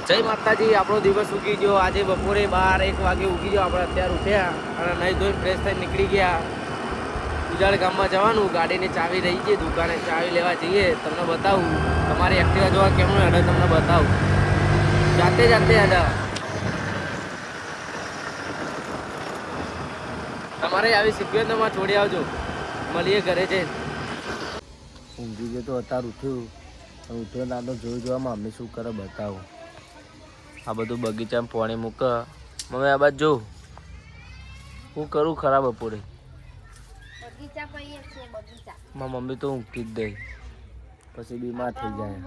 જય માતાજી. આપણો દિવસ ઉગી ગયો. આજે બપોરે 12-1 વાગે ઉગી ગયો. આપણે અત્યારે ઉઠ્યા અને નહીં ધોઈને ફ્રેશ થઈને નીકળી ગયા. ઉજાડ ગામમાં જવાનું. ગાડીની ચાવી રહી ગઈ, દુકાને ચાવી લેવા જઈએ. તમને બતાવું. તમારી એક્ટિવા જોવા કેમનું હેડે તમને બતાવું. જાતે હેડા. તમારે આવી શીખવી તો માં છોડી આવજો. મળીએ ઘરે જઈને. ઊંઘી ગયો તો અત્યારે ઉઠ્યો નાનો જોવામાં મમ્મી શું કરે બતાવું. આ બધું બગીચામાં પાણી મૂક. મમ્મી આ બાજુ જો હું કરું ખરાબ બપોરે. મારી મમ્મી તો ઊંઘી જ દઈ પછી બીમાર થઈ જાય.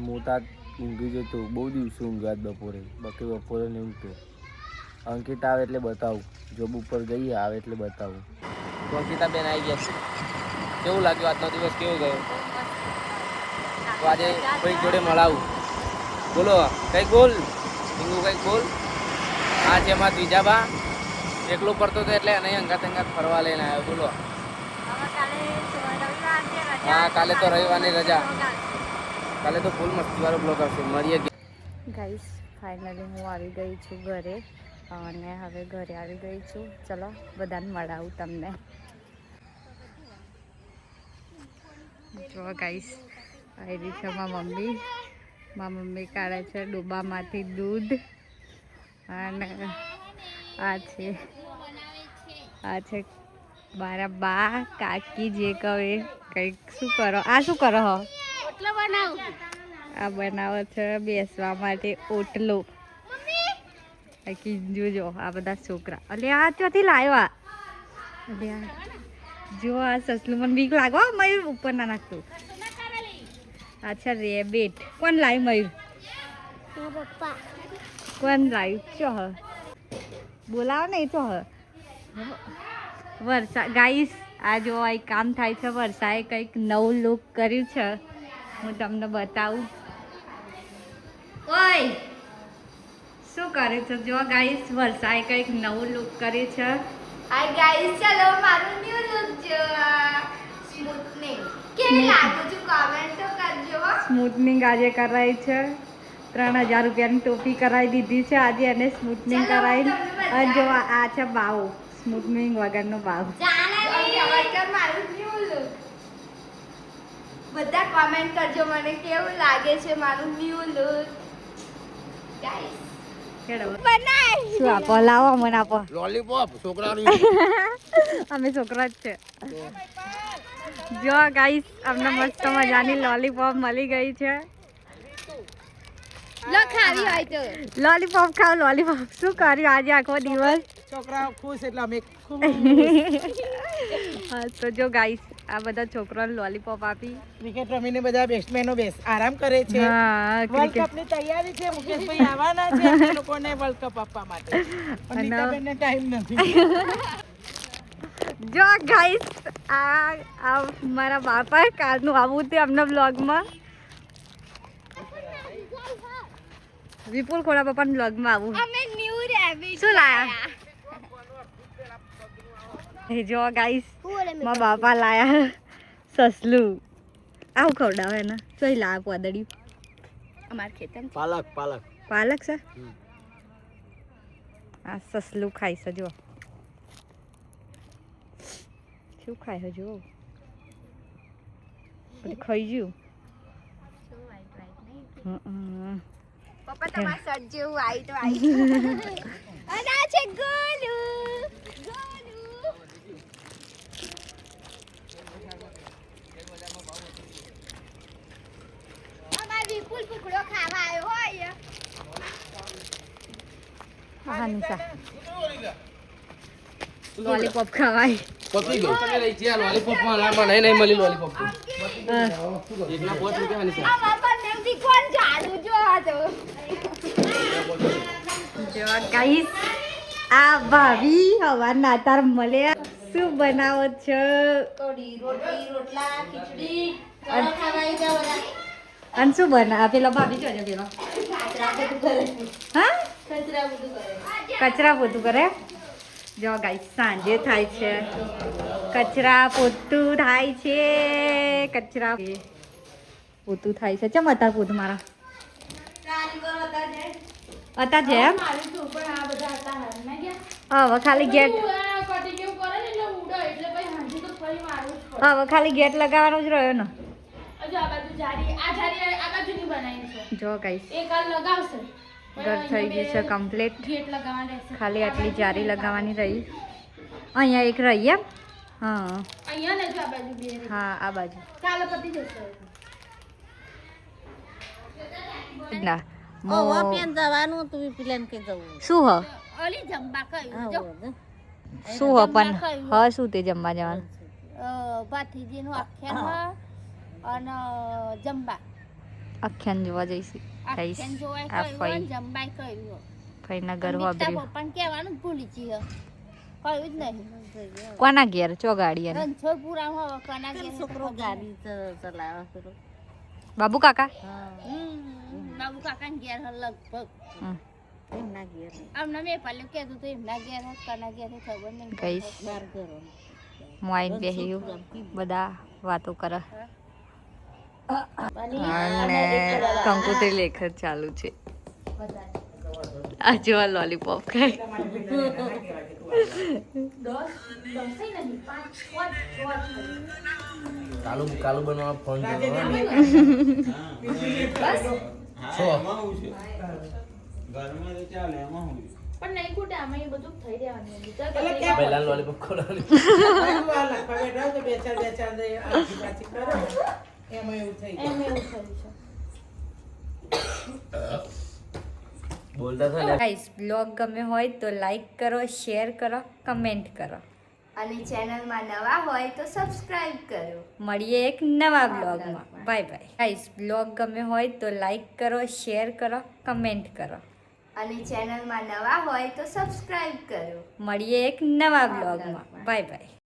મોટા ઊંઘી જતો બહુ દિવસે ઊંઘ્યા બપોરે. બાકી બપોરે નહીં ઊંઘતો. અંકિત આવે એટલે બતાવું. જોબ ઉપર જઈએ આવે એટલે બતાવું. તો અંકિતા બેન આવી ગયા છે. કેવું લાગ્યું આજનો દિવસ? કેવો ગયો? તો આજે ભાઈ જોડે મળાવું. બોલો કંઈક બોલ હિંગુ, કંઈક બોલ. આ છે એમાં ત્રીજાબા. એકલો પડતો હતો એટલે એને અંગાત ફરવા લઈને આવ્યો. બોલો. હા, કાલે તો રવિવારની રજા. કાલે તો ફૂલ મસ્તીવાળો બ્લોગ આવશે. મળીએ ગાઈસ. ફાઇનલી હું આવી ગઈ છું ઘરે અને હવે ઘરે આવી ગઈ છું. ચલો બધાને મળાવું તમને. જો ગાઈસ આવી છે મારી મમ્મી કાઢે છે ડબ્બામાંથી દૂધ. અને આ છે મારા બા કાકી જે કહે કંઈક. શું કરો? આ શું કરો હો? આ બનાવો છે બેસવા માટે ઓટલો. જોજો આ બધા છોકરા. અલે આ ત્યાંથી લાવ્યા. અલે જો આ સસલું મને બીક લાગો. મયુર ઉપર ના નાખતું. અચ્છા રેબિટ. કોણ લાવ્યું મયુર? પપ્પા. કોણ લાવ્યું? ચો હ બોલાવો ને. ચો હ વર્ષા. ગાઈસ આ જો આ કામ થાય છે. વર્ષાએ કંઈક નવું લુક કર્યું છે. હું તમને બતાવું. ઓય શું કરે છે? જો ગાઈસ વર્ષાએ કંઈક નવું લુક કર્યું છે. હાય ગાઈસ, ચલો મારું ન્યુ લુક જો. સ્મૂથનિંગ કેવી લાગુ છું કમેન્ટ તો કરજો. સ્મૂથનિંગ આજે કરાઈ છે. 3000 રૂપિયાની ટોપી કરાવી દીધી છે આજે એને સ્મૂથનિંગ કરાવી. અને જો આ છે બાવ. સ્મૂથનિંગ વગરનો બાવ. મારું ન્યુ લુક. બધા કમેન્ટ કરજો મને કેવું લાગે છે મારું ન્યુ લુક. ગાઈસ શું આપો? લાવો મને આપો લોલીપોપ. છોકરાનું અમે છોકરા જ છે. જો ગાઈસ અમને મસ્ત મજાની લોલીપોપ મળી ગઈ છે. લો ખાવી હોય તો લોલીપોપ ખાવ. લોલીપોપ શું કર્યું આજે આખો દિવસ? છોકરા ખુશ એટલે અમે હા તો જો ગાઈસ આ બધા છોકરાઓને લોલીપોપ આપી. ક્રિકેટ રમીને બધા બેટ્સમેનો આરામ કરે છે. હા, વર્લ્ડ કપ ની તૈયારી છે. મુકેશભાઈ આવવાના છે એ લોકોને વર્લ્ડ કપ આપવા માટે. પણ નીતાબેનને ટાઈમ નથી. જો ગાઈસ આ મારા બાપા કાલનું આવું તે અમને બ્લોગમાં. વિપુલ ખોડા પપ્પાના બ્લોગમાં આવું. અમે ન્યુ રેબિટ શું લાયા? જો ગાઈસ મારા બાપા લાયા સસલું. આવું ખવડાવે ને. ચોઈ લાવ પોદડ્યું અમાર ખેતર પાલક છે. આ સસલું ખાઈ છે. જો શું ખાય છે? જો બધું ખાઈ ગયું. પપ્પા તમાર સર જેવું આવી તો આવી. અને આ છે ગોલુ. અમાર વિપુલ ટુકડો ખાવા આવ્યો હોય. હા નિશા લોલીપોપ ખવાય. પતી ગયું. તમે લઈ ગયા લોલીપોપ માં લામાં નહીં મળી લોલીપોપ. એકના 5 રૂપિયા ની છે. આ બાપા નેમથી કોણ જાડું જો આ તો. જો ગાઈસ આ ભાભી હવારના તાર મળ્યા. શું બનાવો છો? કઢી, રોટલા, ખીચડી. ચલો ખાવાઈ જાવ. અને શું બના? પેલા ભાભી જોજે પેલો. હા કચરા પોતું કરે. જો ગાઈસ સાંજે થાય છે કચરા પોતું થાય છે. કચરા પોતું થાય છે. ચમ હતા પોતું મારા હતા છે એમ મારી તો પણ આ બધા હતા હાલ ના ગયા હવે ખાલી ગેટ કટી કેવું કરે ને એટલે ઉડે એટલે પછી હાંજી તો ફરી મારવું જ પડે હવે ખાલી ગેટ લગાવવાનો જ રહ્યો ને હજુ આ બાજુ જારી આ બાજુની બનાવી છે જો ગાઈસ એક હાલ લગાવશે ઘર થઈ ગયું છે કમ્પ્લીટ ગેટ લગાવવા રહેશે ખાલી આટલી જારી લગાવવાની રહી અહીંયા એક રહી એમ હા અહીંયા ને જો આ બાજુ બે રહી. હા આ બાજુ કાલે પતી જશે ના જવાનું હતું પેલા કે જવું શું હ ઓલી જંબા કયું જો શું હ પણ હ શું તે જમવા જવાનું ભાતીજીનું આખ્યાન અને જંબા આખ્યાન જોવા જઈશું ગાઈસ આખ્યાન જોવાય આ કયું ફઈ અને જંબાય કયું ફઈના ઘર મીઠા વાબર્યું પપ્પાને કહેવાનું જ ભૂલી જઈએ કયું જ નહીં કોના ઘેર ચો ગાડી એને રણછોડપુરામાં હવે કના ઘેર છોકરો ગાડી ચલાવે પેલો બાબુ કાકા બાબુ કાકાને ઘેર હ લગભગ હમ. એમના ઘેર આમને મેં પાલ્યું કહેતું તો એમના ઘેર હ કના ઘેર હ ખબર નહીં ગાઈસ બાર ઘરો હું આઈને બેહ્યું બધા વાતો કરે અને કંકોત્રી લેખન ચાલુ છે આ જો લોલીપોપ ખાય કાલુ બનવા ફોન પણ નહીં કુટે આમાં એ બધું થઈ રહેવાનું પહેલા લોલીપોપ ખોલાવી એમ એવું થયું છે બોલતા થા ને ગાઈસ બ્લોગ ગમે હોય તો લાઈક કરો શેર કરો કમેન્ટ કરો અને ચેનલમાં નવા હોય તો સબસ્ક્રાઇબ કરો મળીએ એક નવા બ્લોગમાં બાય બાય ગાઈસ બ્લોગ ગમે હોય તો લાઈક કરો શેર કરો કમેન્ટ કરો અને ચેનલમાં નવા હોય તો સબસ્ક્રાઇબ કરો મળીએ એક નવા બ્લોગમાં બાય બાય